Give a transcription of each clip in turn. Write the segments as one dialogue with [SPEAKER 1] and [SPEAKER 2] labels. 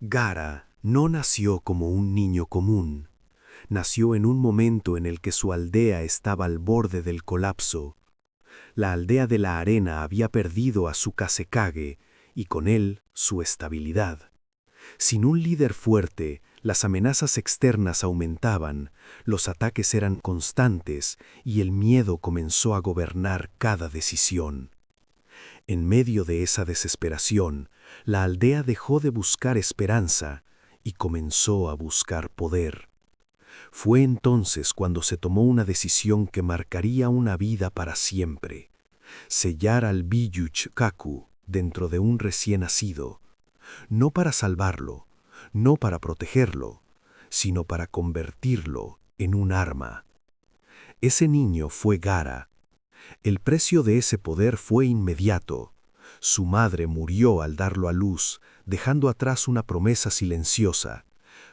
[SPEAKER 1] Gaara no nació como un niño común. Nació en un momento en el que su aldea estaba al borde del colapso. La aldea de la arena había perdido a su Kazekage y con él su estabilidad. Sin un líder fuerte, las amenazas externas aumentaban, los ataques eran constantes y el miedo comenzó a gobernar cada decisión. En medio de esa desesperación, la aldea dejó de buscar esperanza y comenzó a buscar poder. Fue entonces cuando se tomó una decisión que marcaría una vida para siempre: sellar al Biyuch-Kaku dentro de un recién nacido, no para salvarlo, no para protegerlo, sino para convertirlo en un arma. Ese niño fue Gaara. El precio de ese poder fue inmediato. Su madre murió al darlo a luz, dejando atrás una promesa silenciosa: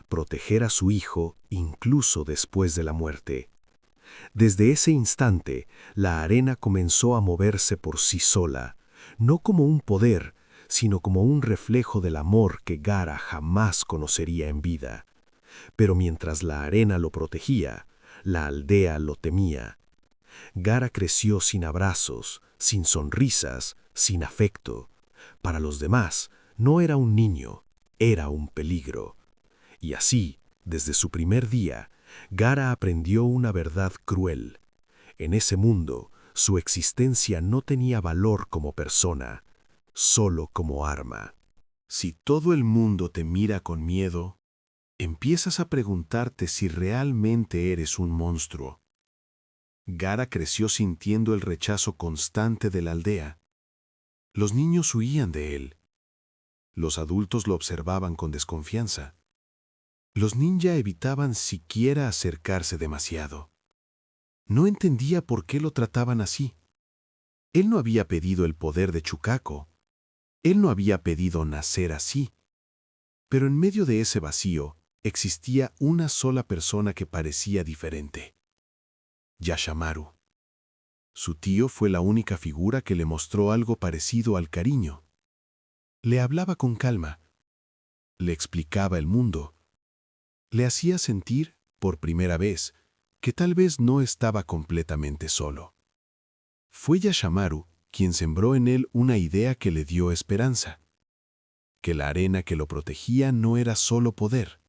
[SPEAKER 1] proteger a su hijo incluso después de la muerte. Desde ese instante, la arena comenzó a moverse por sí sola, no como un poder, sino como un reflejo del amor que Gaara jamás conocería en vida. Pero mientras la arena lo protegía, la aldea lo temía. Gaara creció sin abrazos, sin sonrisas, sin afecto. Para los demás, no era un niño, era un peligro. Y así, desde su primer día, Gaara aprendió una verdad cruel. En ese mundo, su existencia no tenía valor como persona, solo como arma.
[SPEAKER 2] Si todo el mundo te mira con miedo, empiezas a preguntarte si realmente eres un monstruo. Gaara creció sintiendo el rechazo constante de la aldea. Los niños huían de él. Los adultos lo observaban con desconfianza. Los ninja evitaban siquiera acercarse demasiado. No entendía por qué lo trataban así. Él no había pedido el poder de Chukaku. Él no había pedido nacer así. Pero en medio de ese vacío existía una sola persona que parecía diferente: Yashamaru. Su tío fue la única figura que le mostró algo parecido al cariño. Le hablaba con calma, le explicaba el mundo, le hacía sentir, por primera vez, que tal vez no estaba completamente solo. Fue Yashamaru quien sembró en él una idea que le dio esperanza: que la arena que lo protegía no era solo poder,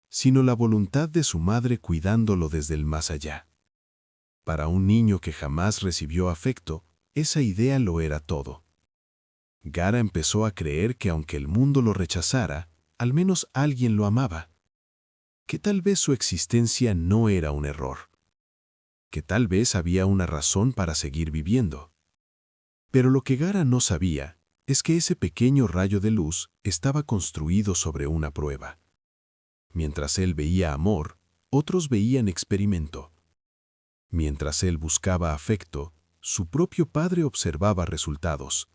[SPEAKER 2] sino la voluntad de su madre cuidándolo desde el más allá. Para un niño que jamás recibió afecto, esa idea lo era todo. Gaara empezó a creer que aunque el mundo lo rechazara, al menos alguien lo amaba. Que tal vez su existencia no era un error. Que tal vez había una razón para seguir viviendo. Pero lo que Gaara no sabía es que ese pequeño rayo de luz estaba construido sobre una prueba. Mientras él veía amor, otros veían experimento. Mientras él buscaba afecto, su propio padre observaba resultados.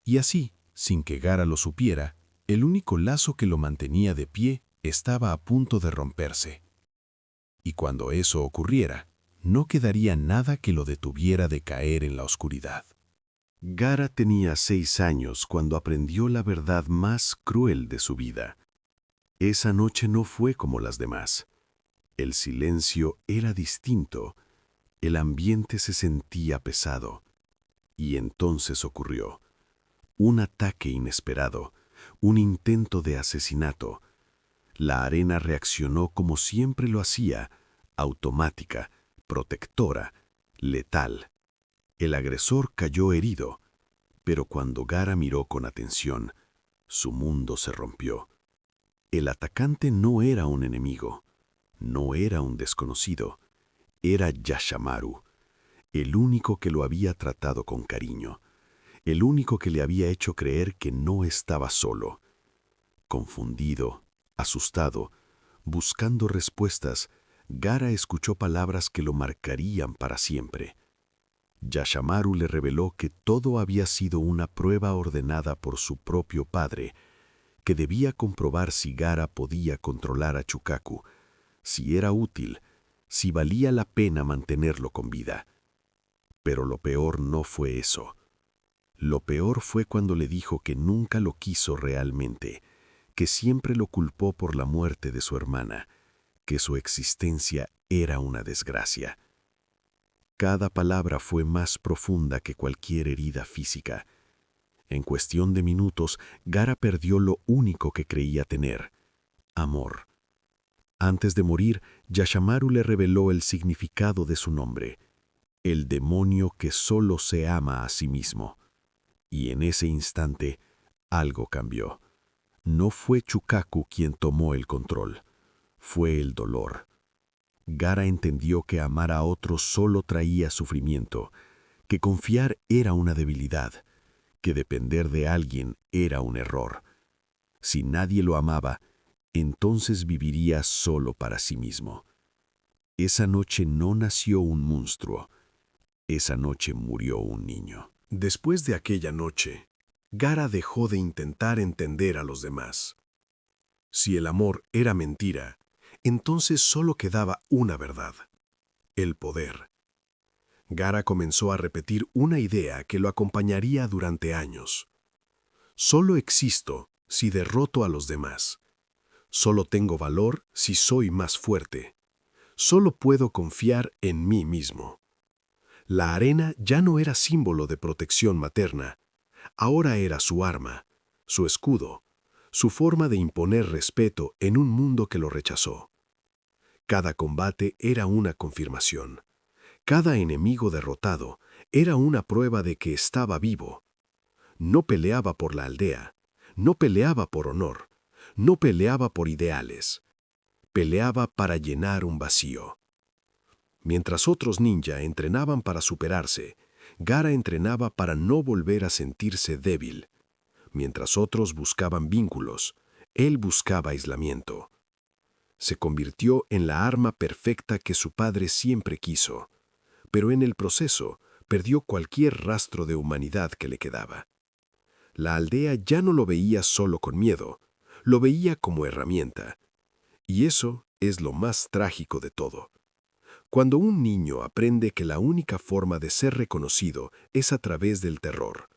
[SPEAKER 2] Y así, sin que Gaara lo supiera, el único lazo que lo mantenía de pie estaba a punto de romperse. Y cuando eso ocurriera, no quedaría nada que lo detuviera de caer en la oscuridad.
[SPEAKER 3] Gaara tenía 6 años cuando aprendió la verdad más cruel de su vida. Esa noche no fue como las demás. El silencio era distinto. El ambiente se sentía pesado. Y entonces ocurrió un ataque inesperado, un intento de asesinato. La arena reaccionó como siempre lo hacía: automática, protectora, letal. El agresor cayó herido, pero cuando Gaara miró con atención, su mundo se rompió. El atacante no era un enemigo, no era un desconocido, era Yashamaru, el único que lo había tratado con cariño, el único que le había hecho creer que no estaba solo. Confundido, asustado, buscando respuestas, Gaara escuchó palabras que lo marcarían para siempre. Yashamaru le reveló que todo había sido una prueba ordenada por su propio padre, que debía comprobar si Gaara podía controlar a Chukaku, si era útil, si valía la pena mantenerlo con vida. Pero lo peor no fue eso. Lo peor fue cuando le dijo que nunca lo quiso realmente, que siempre lo culpó por la muerte de su hermana, que su existencia era una desgracia. Cada palabra fue más profunda que cualquier herida física. En cuestión de minutos, Gaara perdió lo único que creía tener: amor. Antes de morir, Yashamaru le reveló el significado de su nombre: el demonio que solo se ama a sí mismo. Y en ese instante, algo cambió. No fue Chukaku quien tomó el control, fue el dolor. Gaara entendió que amar a otro solo traía sufrimiento, que confiar era una debilidad, que depender de alguien era un error. Si nadie lo amaba, entonces viviría solo para sí mismo. Esa noche no nació un monstruo, esa noche murió un niño.
[SPEAKER 2] Después de aquella noche, Gaara dejó de intentar entender a los demás. Si el amor era mentira, entonces solo quedaba una verdad: el poder. Gaara comenzó a repetir una idea que lo acompañaría durante años. Solo existo si derroto a los demás. Solo tengo valor si soy más fuerte. Solo puedo confiar en mí mismo. La arena ya no era símbolo de protección materna. Ahora era su arma, su escudo, su forma de imponer respeto en un mundo que lo rechazó. Cada combate era una confirmación. Cada enemigo derrotado era una prueba de que estaba vivo. No peleaba por la aldea, no peleaba por honor, no peleaba por ideales. Peleaba para llenar un vacío. Mientras otros ninja entrenaban para superarse, Gaara entrenaba para no volver a sentirse débil. Mientras otros buscaban vínculos, él buscaba aislamiento. Se convirtió en la arma perfecta que su padre siempre quiso, pero en el proceso perdió cualquier rastro de humanidad que le quedaba. La aldea ya no lo veía solo con miedo, lo veía como herramienta. Y eso es lo más trágico de todo. Cuando un niño aprende que la única forma de ser reconocido es a través del terror,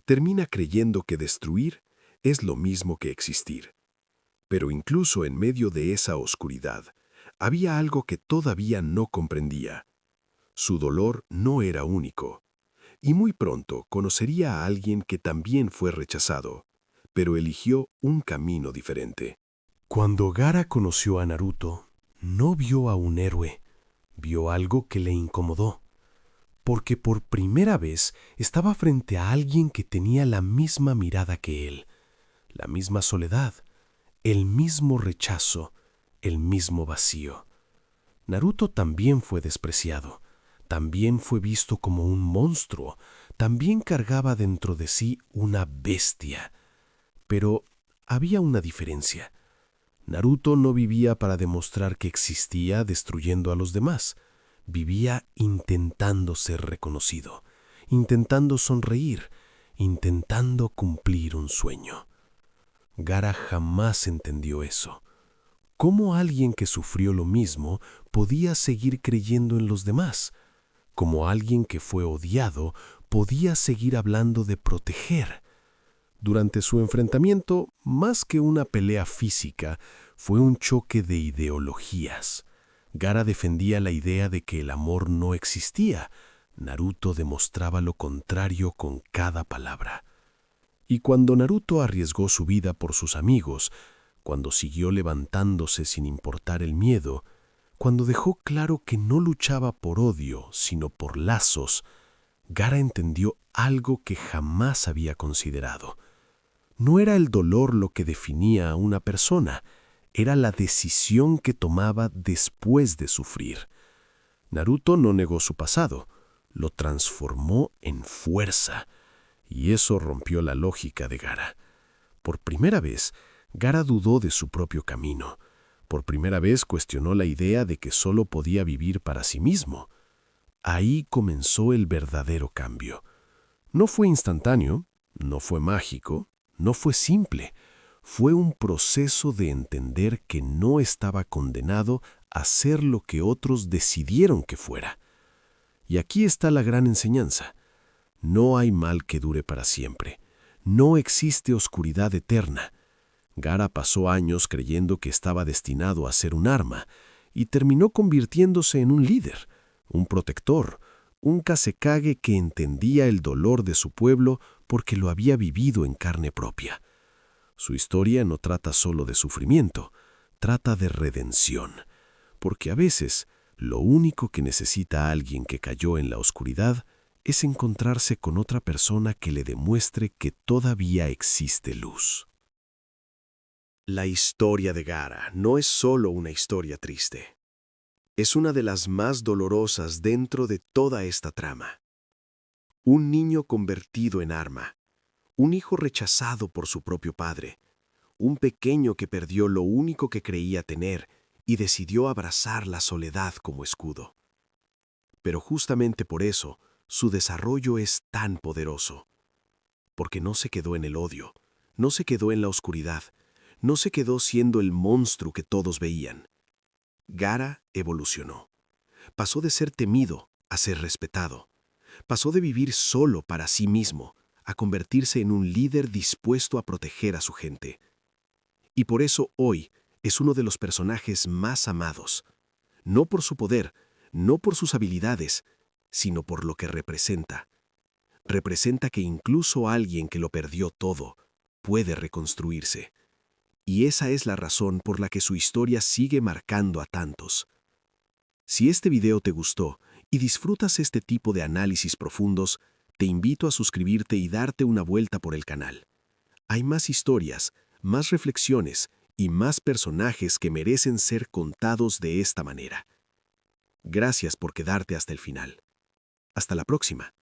[SPEAKER 2] termina creyendo que destruir es lo mismo que existir. Pero incluso en medio de esa oscuridad, había algo que todavía no comprendía. Su dolor no era único, y muy pronto conocería a alguien que también fue rechazado, pero eligió un camino diferente.
[SPEAKER 1] Cuando Gaara conoció a Naruto, no vio a un héroe, vio algo que le incomodó, porque por primera vez estaba frente a alguien que tenía la misma mirada que él, la misma soledad, el mismo rechazo, el mismo vacío. Naruto también fue despreciado, también fue visto como un monstruo, también cargaba dentro de sí una bestia. Pero había una diferencia. Naruto no vivía para demostrar que existía destruyendo a los demás. Vivía intentando ser reconocido, intentando sonreír, intentando cumplir un sueño. Gaara jamás entendió eso. ¿Cómo alguien que sufrió lo mismo podía seguir creyendo en los demás? ¿Cómo alguien que fue odiado podía seguir hablando de proteger? Durante su enfrentamiento, más que una pelea física, fue un choque de ideologías. Gaara defendía la idea de que el amor no existía. Naruto demostraba lo contrario con cada palabra. Y cuando Naruto arriesgó su vida por sus amigos, cuando siguió levantándose sin importar el miedo, cuando dejó claro que no luchaba por odio, sino por lazos, Gaara entendió algo que jamás había considerado. No era el dolor lo que definía a una persona, era la decisión que tomaba después de sufrir. Naruto no negó su pasado, lo transformó en fuerza, y eso rompió la lógica de Gaara. Por primera vez, Gaara dudó de su propio camino. Por primera vez cuestionó la idea de que solo podía vivir para sí mismo. Ahí comenzó el verdadero cambio. No fue instantáneo, no fue mágico, no fue simple. Fue un proceso de entender que no estaba condenado a ser lo que otros decidieron que fuera. Y aquí está la gran enseñanza. No hay mal que dure para siempre. No existe oscuridad eterna.
[SPEAKER 3] Gaara pasó años creyendo que estaba destinado a ser un arma y terminó convirtiéndose en un líder, un protector, un Kazekage que entendía el dolor de su pueblo porque lo había vivido en carne propia. Su historia no trata solo de sufrimiento, trata de redención, porque a veces lo único que necesita alguien que cayó en la oscuridad es encontrarse con otra persona que le demuestre que todavía existe luz.
[SPEAKER 1] La historia de Gaara no es solo una historia triste. Es una de las más dolorosas dentro de toda esta trama. Un niño convertido en arma, un hijo rechazado por su propio padre, un pequeño que perdió lo único que creía tener y decidió abrazar la soledad como escudo. Pero justamente por eso, su desarrollo es tan poderoso. Porque no se quedó en el odio, no se quedó en la oscuridad, no se quedó siendo el monstruo que todos veían. Gaara evolucionó. Pasó de ser temido a ser respetado. Pasó de vivir solo para sí mismo a convertirse en un líder dispuesto a proteger a su gente. Y por eso hoy es uno de los personajes más amados, no por su poder, no por sus habilidades, sino por lo que representa. Representa que incluso alguien que lo perdió todo puede reconstruirse. Y esa es la razón por la que su historia sigue marcando a tantos. Si este video te gustó y disfrutas este tipo de análisis profundos, te invito a suscribirte y darte una vuelta por el canal. Hay más historias, más reflexiones y más personajes que merecen ser contados de esta manera. Gracias por quedarte hasta el final. Hasta la próxima.